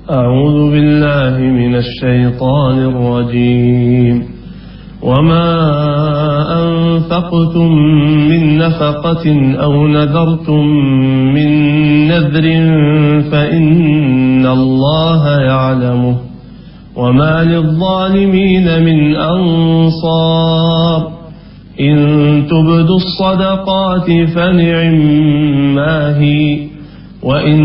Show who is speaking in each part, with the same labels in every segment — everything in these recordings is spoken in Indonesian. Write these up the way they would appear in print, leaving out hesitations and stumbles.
Speaker 1: أعوذ بالله من الشيطان الرجيم وما أنفقتم من نفقة أو نذرتم من نذر فإن الله يعلمه وما للظالمين من أنصار إن تبدوا الصدقات فنعما هي وإن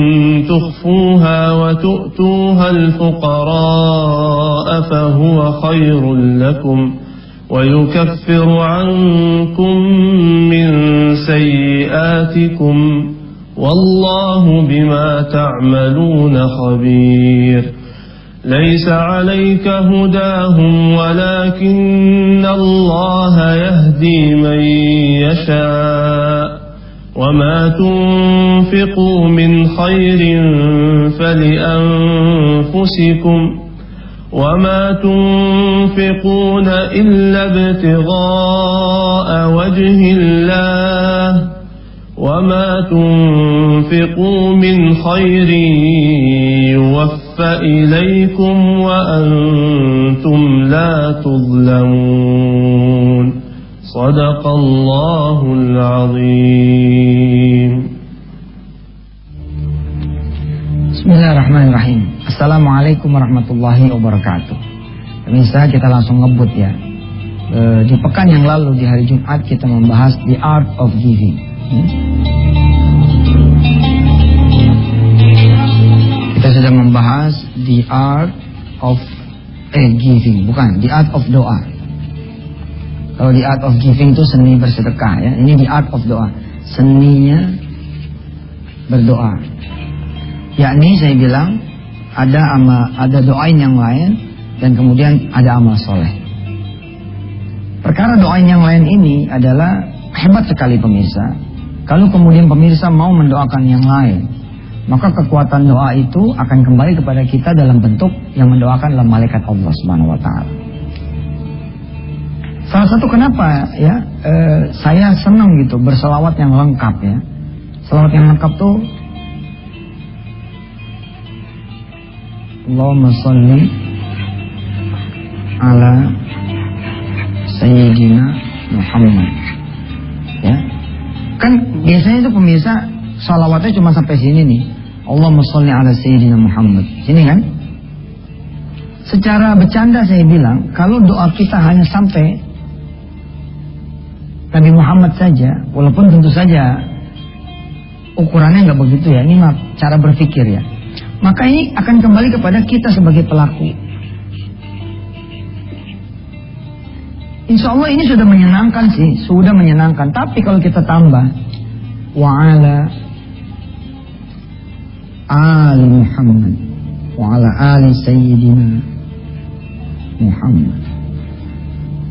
Speaker 1: تخفوها وتؤتوها الفقراء فهو خير لكم ويكفر عنكم من سيئاتكم والله بما تعملون خبير ليس عليك هداهم ولكن الله يهدي من يشاء وما تنفقوا من خير فلأنفسكم وما تنفقون إلا ابتغاء وجه الله وما تنفقوا من خير يوفى إليكم وأنتم لا تظلمون صدق الله العظيم.
Speaker 2: Bismillahirrahmanirrahim. Assalamualaikum warahmatullahi wabarakatuh. Pemirsa, kita langsung ngebut ya. Di pekan yang lalu di hari Jumat kita membahas the art of giving. Kita sudah membahas the art of giving, bukan the art of doa. Kalau the art of giving itu seni bersedekah ya. Ini the art of doa, seninya berdoa. Yakni saya bilang ada doain yang lain dan kemudian ada amal soleh. Perkara doain yang lain ini adalah hebat sekali pemirsa. Kalau kemudian pemirsa mau mendoakan yang lain, maka kekuatan doa itu akan kembali kepada kita dalam bentuk yang mendoakan adalah malaikat Allah Subhanahu wa taala. Salah satu kenapa ya saya senang gitu berselawat yang lengkap ya. Selawat yang lengkap tuh Allahumma sholli ala Sayyidina Muhammad. Ya. Kan biasanya itu pemirsa salawatnya cuma sampai sini nih. Allahumma sholli ala Sayyidina Muhammad. Sini kan? Secara bercanda saya bilang, kalau doa kita hanya sampai Nabi Muhammad saja, walaupun tentu saja ukurannya nggak begitu ya, ini mah cara berpikir ya. Maka ini akan kembali kepada kita sebagai pelaku. Insya Allah ini sudah menyenangkan sih, sudah menyenangkan. Tapi kalau kita tambah wa ala ali Muhammad wa ala ali Sayyidina Muhammad.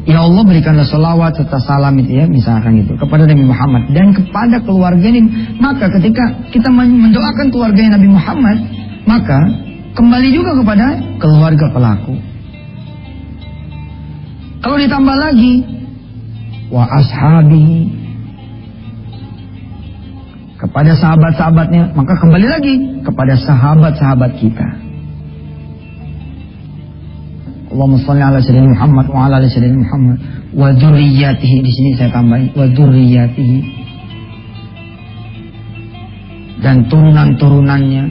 Speaker 2: Ya Allah berikanlah salawat serta salam itu ya, misalkan gitu, kepada Nabi Muhammad dan kepada keluarga ini. Maka ketika kita mendoakan keluarga Nabi Muhammad, maka kembali juga kepada keluarga pelaku. Kalau ditambah lagi wa ashabihi, kepada sahabat-sahabatnya, maka kembali lagi kepada sahabat-sahabat kita. Allahumma shalli ala sayyidina Muhammad wa ala ali sayyidina Muhammad wa dzurriyyatihi. Di sini saya tambahin wa dzurriyyatihi, dan turunan-turunannya.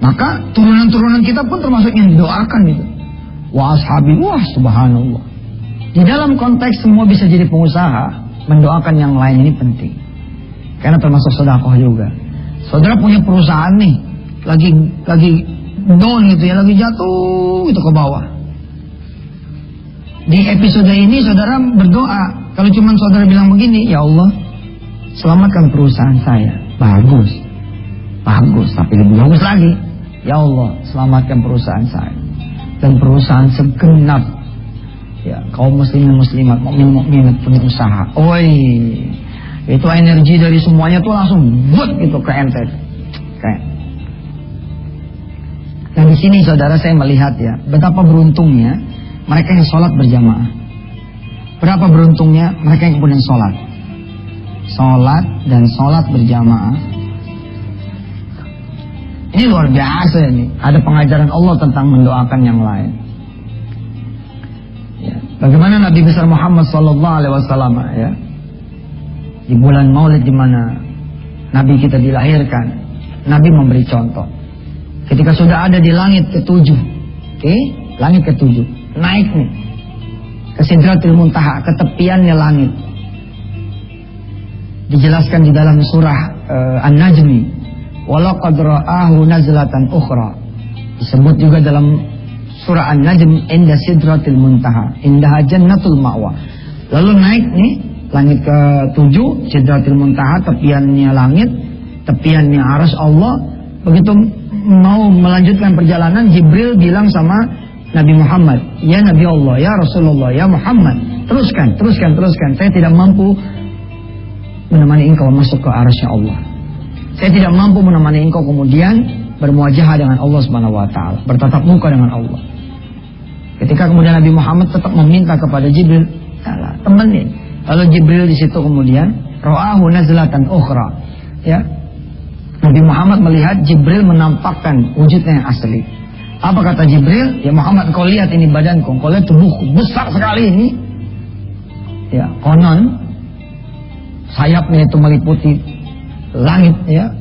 Speaker 2: Maka turunan-turunan kita pun termasuk yang didoakan itu. Wa ashabi, wah subhanallah. Di dalam konteks semua bisa jadi pengusaha, mendoakan yang lain ini penting. Karena termasuk sedekah juga. Saudara punya perusahaan nih, lagi down gitu ya, lagi jatuh itu ke bawah. Di episode ini saudara berdoa. Kalau cuma saudara bilang begini, ya Allah selamatkan perusahaan saya, bagus, tapi lebih bagus lagi, ya Allah selamatkan perusahaan saya dan perusahaan segenap ya kaum muslimin muslimat, mukmin punya usaha. Oi, itu energi dari semuanya tuh langsung buat gitu ke ente. Kayak. Nah di sini saudara saya melihat ya betapa beruntungnya mereka yang sholat berjamaah. Berapa beruntungnya mereka yang kemudian sholat dan sholat berjamaah. Ini luar biasa ini. Ada pengajaran Allah tentang mendoakan yang lain. Ya. Bagaimana Nabi besar Muhammad SAW ya, di bulan Maulid di mana Nabi kita dilahirkan, Nabi memberi contoh. Ketika sudah ada di langit ketujuh, langit ketujuh, naik nih ke Sidratil Muntaha, ke tepiannya langit. Dijelaskan di dalam surah An-Najmi. Walaqad ra'ahu nazlatan ukhra. Disebut juga dalam surah An-Najm, inda Sidratil Muntaha, indaha jannatul ma'wa. Lalu naik nih langit ke-7, Sidratil Muntaha, tepiannya langit, tepiannya arsy Allah. Begitu mau melanjutkan perjalanan, Jibril bilang sama Nabi Muhammad, ya Nabi Allah, ya Rasulullah, ya Muhammad, teruskan. Saya tidak mampu menemani engkau masuk ke arsy Allah. Saya tidak mampu menemani engkau kemudian bermuajahah dengan Allah Subhanahu wa taala, bertatap muka dengan Allah. Ketika kemudian Nabi Muhammad tetap meminta kepada Jibril, temenin. Lalu Jibril di situ kemudian ra'ahu nazlatan ukhra. Ya. Nabi Muhammad melihat Jibril menampakkan wujudnya yang asli. Apa kata Jibril? Ya Muhammad, kau lihat ini badanku, kau lihat tubuhku besar sekali ini. Ya, konon sayapnya itu meliputi langit ya,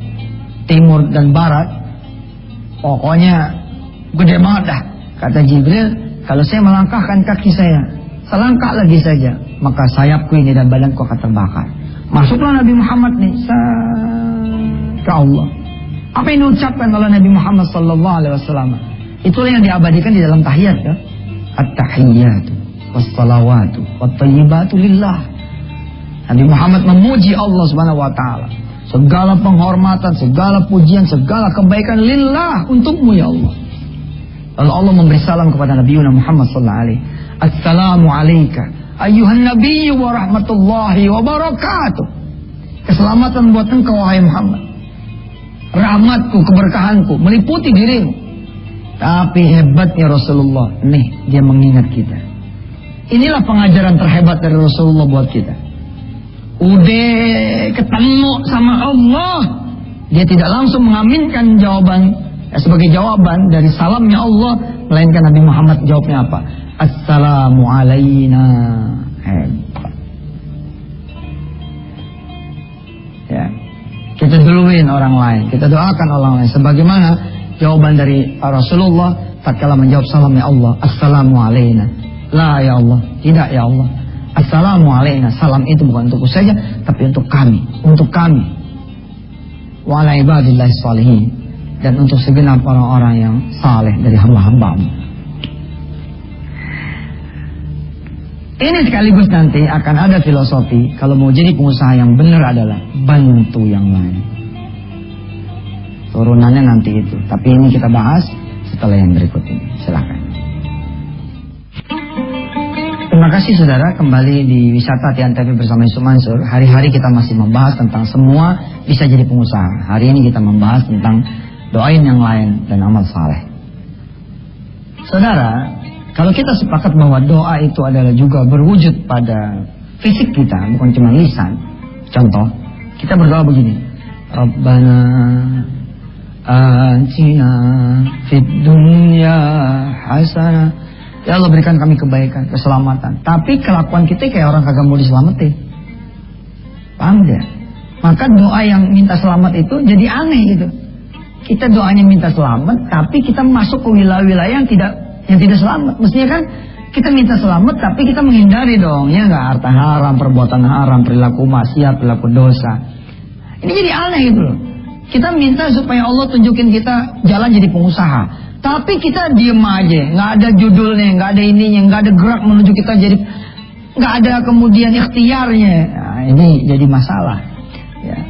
Speaker 2: timur dan barat, pokoknya gede banget dah. Kata Jibril, kalau saya melangkahkan kaki saya selangkah lagi saja, maka sayapku ini dan badanku akan terbakar. Masuklah Nabi Muhammad nih ke Allah. Apa yang diucapkan oleh Nabi Muhammad SAW? Itulah yang diabadikan di dalam tahiyat ya. At-tahiyyatu was-salawatu wat-thayyibatu lillah. Nabi Muhammad memuji Allah Subhanahu wa taala. Segala penghormatan, segala pujian, segala kebaikan lillah, untukmu ya Allah. Lalu Allah memberi salam kepada Nabi Muhammad sallallahu alaihi. Assalamu alayka ayyuhan nabiyyu wa rahmatullahi wa barakatuh. Keselamatan buat engkau wahai Muhammad. Rahmatku, keberkahanku meliputi dirimu. Tapi hebatnya Rasulullah, nih dia mengingat kita. Inilah pengajaran terhebat dari Rasulullah buat kita. Udah ketemu sama Allah, dia tidak langsung mengaminkan jawaban sebagai jawaban dari salamnya Allah, melainkan Nabi Muhammad jawabnya apa? Assalamu alayna. Ya, kita duluin orang lain, kita doakan orang lain. Sebagaimana jawaban dari Rasulullah tatkala menjawab salamnya Allah, Assalamu alayna. La ya Allah, tidak ya Allah. Assalamu alayna, salam itu bukan untukku saja, tapi untuk kami. Wa ala ibadillahi shalihin, dan untuk segenap orang-orang yang saleh dari hamba-hambamu. Ini sekaligus nanti akan ada filosofi, kalau mau jadi pengusaha yang benar adalah bantu yang lain. Turunannya nanti itu, tapi ini kita bahas setelah yang berikut ini. Silakan. Terima kasih saudara, kembali di Wisata Tian TV bersama Yusuf Mansur. Hari-hari kita masih membahas tentang semua bisa jadi pengusaha. Hari ini kita membahas tentang doain yang lain dan amal saleh. Saudara, kalau kita sepakat bahwa doa itu adalah juga berwujud pada fisik kita, bukan cuma lisan. Contoh, kita berdoa begini. Rabbana atina fid dunya hasanah. Ya Allah, berikan kami kebaikan, keselamatan. Tapi kelakuan kita kayak orang kagak mau diselamatin. Paham gak? Maka doa yang minta selamat itu jadi aneh gitu. Kita doanya minta selamat, tapi kita masuk ke wilayah-wilayah yang tidak selamat. Mestinya kan kita minta selamat, tapi kita menghindari dong. Ya nggak, harta haram, perbuatan haram, perilaku maksiat, perilaku dosa. Ini jadi aneh gitu loh. Kita minta supaya Allah tunjukin kita jalan jadi pengusaha. Tapi kita diem aja, nggak ada judulnya, nggak ada ininya, nggak ada gerak menuju kita jadi, nggak ada kemudian ikhtiarnya. Nah, ini jadi masalah. Ya.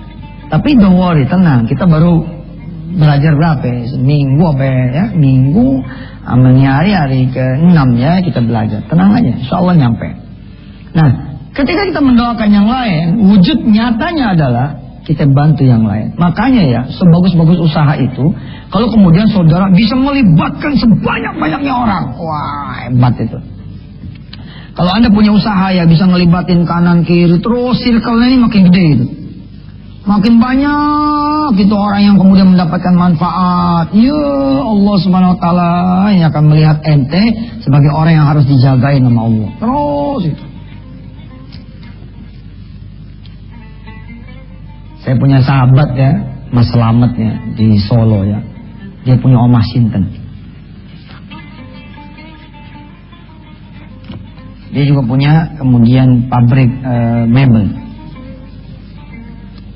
Speaker 2: Tapi don't worry, tenang, kita baru belajar berapa? Seminggu apa ya? Minggu, amalnya hari ke-6 ya kita belajar. Tenang aja, insya Allah nyampe. Nah, ketika kita mendoakan yang lain, wujud nyatanya adalah kita bantu yang lain. Makanya ya, sebagus-bagus usaha itu, kalau kemudian saudara bisa melibatkan sebanyak-banyaknya orang, wah hebat itu. Kalau Anda punya usaha ya bisa ngelibatin kanan kiri, terus circle-nya ini makin gede itu. Makin banyak itu orang yang kemudian mendapatkan manfaat. Ya Allah Subhanahu wa taala yang akan melihat ente sebagai orang yang harus dijagain sama Allah. Terus itu. Saya punya sahabat ya, Mas Slamet ya, di Solo ya. Dia punya omah sinten. Dia juga punya kemudian pabrik mebel.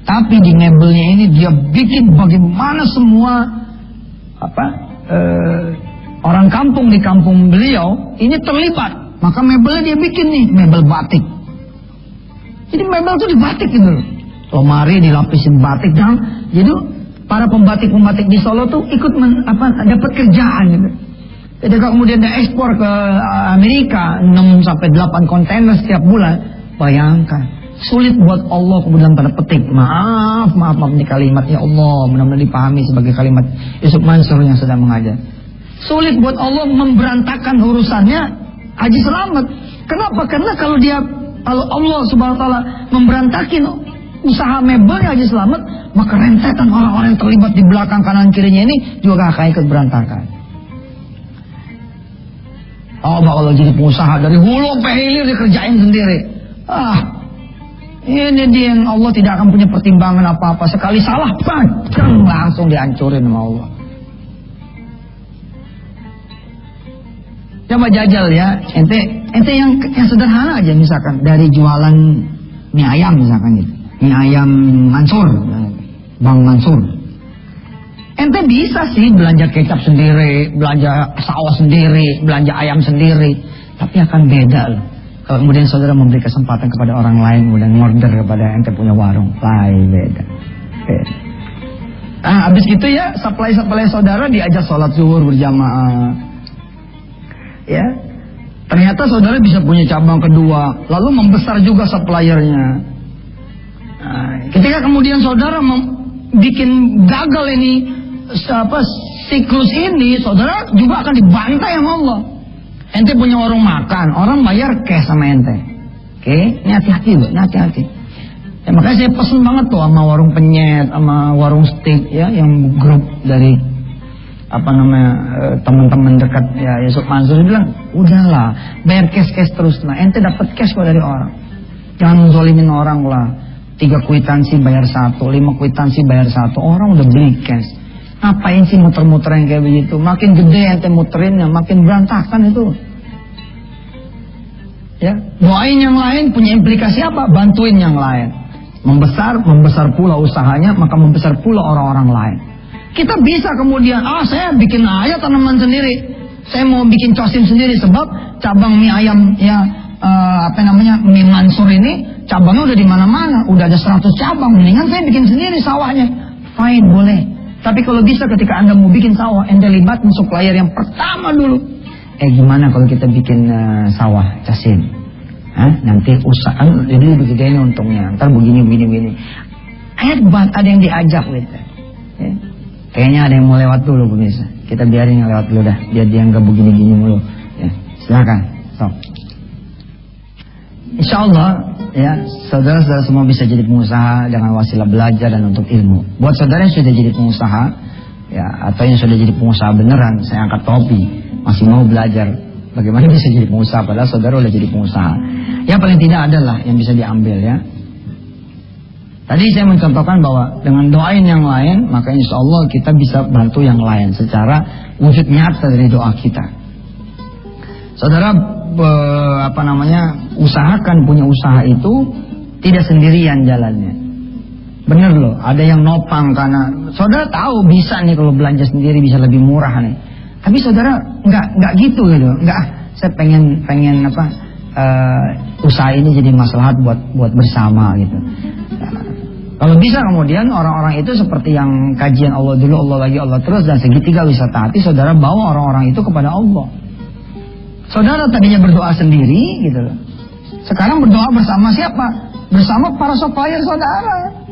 Speaker 2: Tapi di mebelnya ini dia bikin bagaimana semua orang kampung di kampung beliau ini terlibat. Maka mebelnya dia bikin nih, mebel batik. Jadi mebel itu dibatik gitu loh. Lemari dilapisin batik, jadi para pembatik-pembatik di Solo tuh ikut dapat kerjaan gitu. Jadi kemudian dia ekspor ke Amerika 6-8 kontainer setiap bulan. Bayangkan, sulit buat Allah kemudian pada petik. Maaf nih kalimat ya Allah, benar-benar dipahami sebagai kalimat Yusuf Mansur yang sedang mengajar. Sulit buat Allah memberantakan urusannya Haji Slamet. Kenapa? Karena kalau Allah Subhanahu wa taala memberantakin usaha mebelnya Haji Slamet, maka rentetan orang-orang yang terlibat di belakang kanan kirinya ini juga akan ikut berantakan. Allah jadi pengusaha dari hulu sampai hilir dikerjain sendiri. Ini dia yang Allah tidak akan punya pertimbangan apa-apa. Sekali salah, bang, langsung dihancurin sama Allah. Coba jajal ya, ente yang sederhana aja misalkan dari jualan mie ayam misalkan gitu. Mie ayam Mansur, Bang Mansur. Ente bisa sih belanja kecap sendiri, belanja saus sendiri, belanja ayam sendiri. Tapi akan beda loh. Kalau kemudian saudara memberi kesempatan kepada orang lain, kemudian ngorder kepada ente punya warung, lain beda. Habis gitu ya, supply saudara diajak sholat zuhur berjamaah. Ya, ternyata saudara bisa punya cabang kedua, lalu membesar juga suppliernya. Ketika kemudian saudara bikin gagal ini siklus ini, saudara juga akan dibantai sama Allah. Ente punya warung makan, orang bayar cash sama ente. Oke, ini hati-hati loh, hati-hati. Ya, makanya saya pesen banget tuh sama warung penyet, sama warung steak ya, yang grup dari teman-teman dekat ya Yusuf Mansur bilang, udahlah, bayar cash terus lah. Ente dapat cash kok dari orang. Jangan zolimin orang lah. 3 kwitansi bayar 1, 5 kwitansi bayar 1. Orang udah beli cash. Ngapain sih muter-muter yang kayak begitu? Makin gede ente muterinnya, makin berantakan itu. Ya, doain yang lain punya implikasi apa? Bantuin yang lain. Membesar pula usahanya, maka membesar pula orang-orang lain. Kita bisa kemudian, saya bikin aja tanaman sendiri. Saya mau bikin cosim sendiri sebab cabang mie ayam ya mie Mansur ini cabangnya udah di mana-mana, udah ada 100 cabang. Mendingan saya bikin sendiri sawahnya. Fine, boleh. Tapi kalau bisa ketika Anda mau bikin sawah, Anda libatin supplier yang pertama dulu. Gimana kalau kita bikin sawah casin? Nanti usaha jadi lebih gede untungnya. Ntar begini. Ada yang diajak gitu. Ya. Kayaknya ada yang mau lewat dulu pemirsa. Kita biarin yang lewat dulu dah, biar dia nggak begini-gini mulu. Ya, silakan. Stop. Insyaallah ya, saudara-saudara semua bisa jadi pengusaha dengan wasilah belajar dan untuk ilmu. Buat saudara yang sudah jadi pengusaha ya, atau yang sudah jadi pengusaha beneran, saya angkat topi, masih mau belajar bagaimana bisa jadi pengusaha padahal saudara udah jadi pengusaha. Ya paling tidak adalah yang bisa diambil ya. Tadi saya mencontohkan bahwa dengan doain yang lain, maka insya Allah kita bisa bantu yang lain secara wujud nyata dari doa kita. Saudara usahakan punya usaha itu tidak sendirian jalannya. Bener loh, ada yang nopang karena saudara tahu bisa nih kalau belanja sendiri bisa lebih murah nih. Tapi saudara nggak gitu, nggak. Saya pengen usaha ini jadi maslahat buat bersama gitu. Kalau bisa kemudian orang-orang itu seperti yang kajian Allah dulu, Allah lagi, Allah terus, dan segitiga wisata hati, saudara bawa orang-orang itu kepada Allah. Saudara tadinya berdoa sendiri gitu loh. Sekarang berdoa bersama siapa? Bersama para supplier saudara.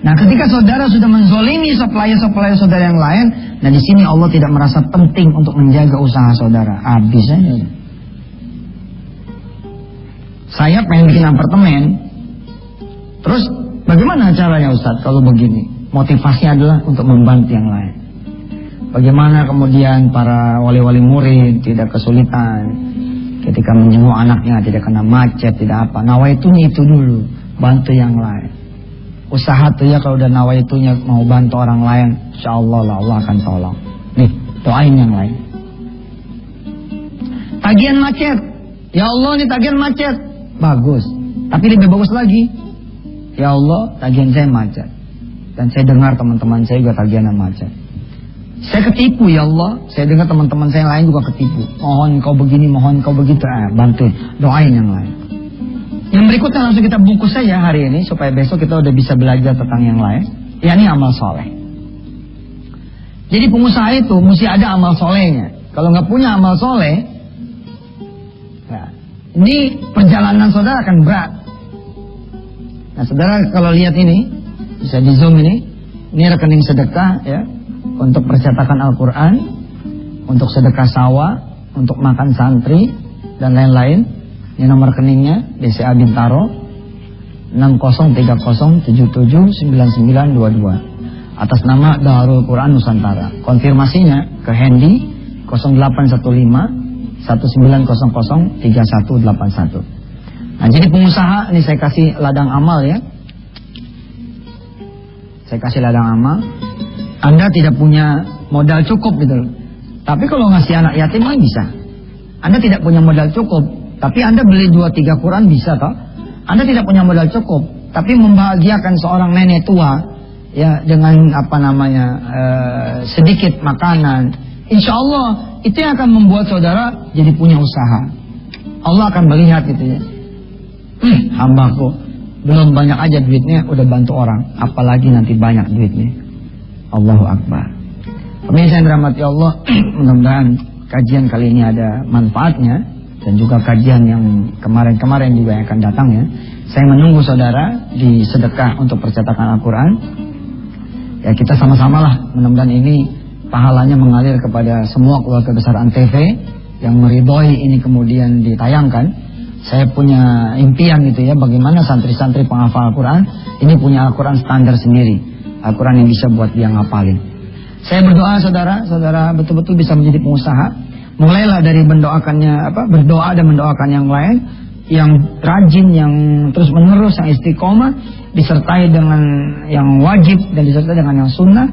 Speaker 2: Nah, ketika saudara sudah menzolimi supplier saudara yang lain, nah di sini Allah tidak merasa penting untuk menjaga usaha saudara. Habis aja. Saya pengen bikin apartemen. Terus Bagaimana caranya Ustaz kalau begini? Motivasinya adalah untuk membantu yang lain. Bagaimana kemudian para wali-wali murid tidak kesulitan ketika menjenguk anaknya, tidak kena macet, tidak apa. Nawaitunya itu dulu, bantu yang lain. Usaha tuh ya kalau udah nawaitunya mau bantu orang lain, insyaallah Allah akan tolong. Nih, doain yang lain. Tagihan macet. Ya Allah, nih tagihan macet. Bagus. Tapi lebih bagus lagi. Ya Allah, tagihan saya macet. Dan saya dengar teman-teman saya juga tagihan macet. Saya ketipu ya Allah. Saya dengar teman-teman saya lain juga ketipu. Mohon kau begini, mohon kau begitu. Bantuin, doain yang lain. Yang berikutnya langsung kita bungkus saja hari ini supaya besok kita udah bisa belajar tentang yang lain. Yakni amal soleh. Jadi pengusaha itu mesti ada amal solehnya. Kalau nggak punya amal soleh, ini perjalanan saudara akan berat. Nah saudara kalau lihat ini, bisa di zoom ini rekening sedekah ya, untuk percetakan Al-Quran, untuk sedekah sawah, untuk makan santri, dan lain-lain. Ini nomor rekeningnya, BCA Bintaro, 6030779922. Atas nama Darul Quran Nusantara. Konfirmasinya ke Handy 0815-1900-3181. Nah jadi pengusaha, ini saya kasih ladang amal ya. Saya kasih ladang amal. Anda tidak punya modal cukup gitu loh. Tapi kalau ngasih anak yatim kan bisa. Anda tidak punya modal cukup, tapi Anda beli 2-3 Quran bisa toh. Anda tidak punya modal cukup, tapi membahagiakan seorang nenek tua ya dengan sedikit makanan. Insya Allah itu yang akan membuat saudara jadi punya usaha. Allah akan melihat gitu ya. Hambaku belum banyak aja duitnya udah bantu orang, apalagi nanti banyak duitnya. Allahu Akbar. Pemirsa yang dirahmati Allah, mudah-mudahan kajian kali ini ada manfaatnya dan juga kajian yang kemarin-kemarin juga yang akan datang ya. Saya menunggu saudara di sedekah untuk percetakan Al-Quran. Ya kita sama-sama lah, mudah-mudahan ini pahalanya mengalir kepada semua keluarga besar Antv yang meridhoi ini kemudian ditayangkan. Saya punya impian gitu ya, bagaimana santri-santri penghafal Al-Quran ini punya Al-Quran standar sendiri, Al-Quran yang bisa buat dia ngapalin. Saya berdoa saudara betul-betul bisa menjadi pengusaha. Mulailah dari berdoa dan mendoakan yang lain, yang rajin, yang terus menerus, yang istiqomah, disertai dengan yang wajib dan disertai dengan yang sunnah.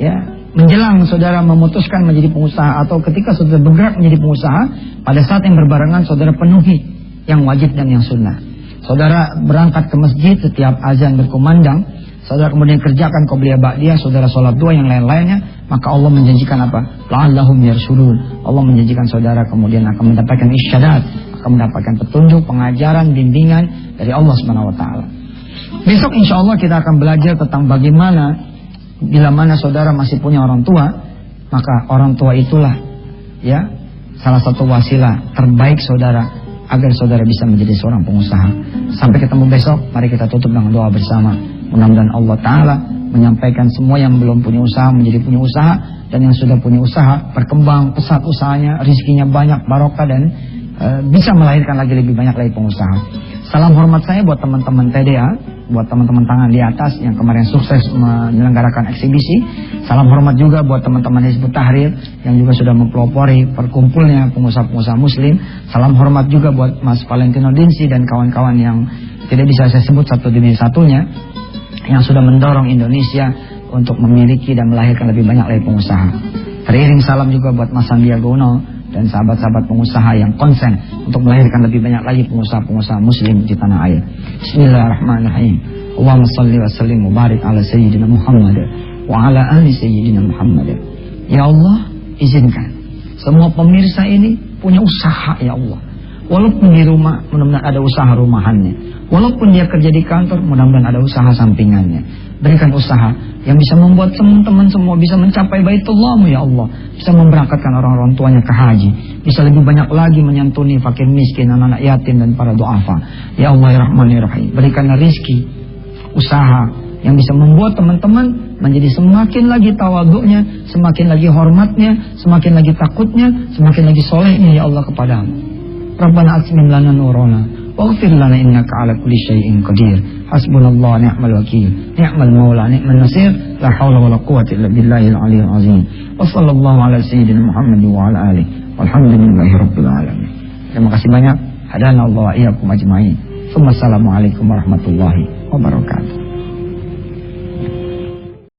Speaker 2: Ya, menjelang saudara memutuskan menjadi pengusaha atau ketika saudara bergerak menjadi pengusaha, pada saat yang berbarengan saudara penuhi yang wajib dan yang sunnah. Saudara berangkat ke masjid setiap azan berkumandang, saudara kemudian kerjakan qobliyah ba'diyah, saudara sholat dua yang lain-lainnya, maka Allah menjanjikan apa? La'allahum yarshudun. Allah menjanjikan saudara kemudian akan mendapatkan isyadat, akan mendapatkan petunjuk, pengajaran, bimbingan dari Allah Subhanahu wa taala. Besok insya Allah kita akan belajar tentang bagaimana bila mana saudara masih punya orang tua, maka orang tua itulah ya salah satu wasilah terbaik saudara agar saudara bisa menjadi seorang pengusaha. Sampai ketemu besok, mari kita tutup dengan doa bersama. Mudah-mudahan Allah Ta'ala menyampaikan semua yang belum punya usaha menjadi punya usaha, dan yang sudah punya usaha berkembang pesat usahanya, rizkinya banyak, barokah, dan bisa melahirkan lagi lebih banyak lagi pengusaha. Salam hormat saya buat teman-teman TDA, buat teman-teman tangan di atas yang kemarin sukses menyelenggarakan eksibisi. Salam hormat juga buat teman-teman Hizbut Tahrir yang juga sudah mempelopori perkumpulnya pengusaha-pengusaha muslim. Salam hormat juga buat Mas Valentino Dinsi dan kawan-kawan yang tidak bisa saya sebut satu demi satunya, yang sudah mendorong Indonesia untuk memiliki dan melahirkan lebih banyak lagi pengusaha. Teriring salam juga buat Mas Sandiaga Uno dan sahabat-sahabat pengusaha yang konsen untuk melahirkan lebih banyak lagi pengusaha-pengusaha muslim di tanah air. Bismillahirrahmanirrahim. Allahumma salli wa sallim wa barik ala sayyidina Muhammad wa ala ali sayyidina Muhammad. Ya Allah, izinkan semua pemirsa ini punya usaha ya Allah. Walaupun di rumah, mudah-mudahan ada usaha rumahannya. Walaupun dia kerja di kantor, mudah-mudahan ada usaha sampingannya. Berikan usaha yang bisa membuat teman-teman semua bisa mencapai Baitullah-Mu ya Allah. Bisa memberangkatkan orang-orang tuanya ke haji. Bisa lebih banyak lagi menyantuni fakir miskin, anak-anak yatim dan para du'afa. Ya Allah ya Rahman ya Rahim. Berikanlah rizki, usaha yang bisa membuat teman-teman menjadi semakin lagi tawaduknya, semakin lagi hormatnya, semakin lagi takutnya, semakin lagi solehnya ya Allah kepadamu. Rabbana atmim lana nurana waghfir lana innaka ala kulli syai'in qadir. Hasbunallah ni'mal wakil, ni'mal maula, ni'mal nasir, la haula wala quwwata illa billahil aliyyil azim. Wa sallallahu ala sayyidina Muhammad wa ala alihi. Walhamdulillahi rabbil alamin. Terima kasih banyak. Hadana Allah wa iyyakum ajmain. Wassalamualaikum warahmatullahi wabarakatuh.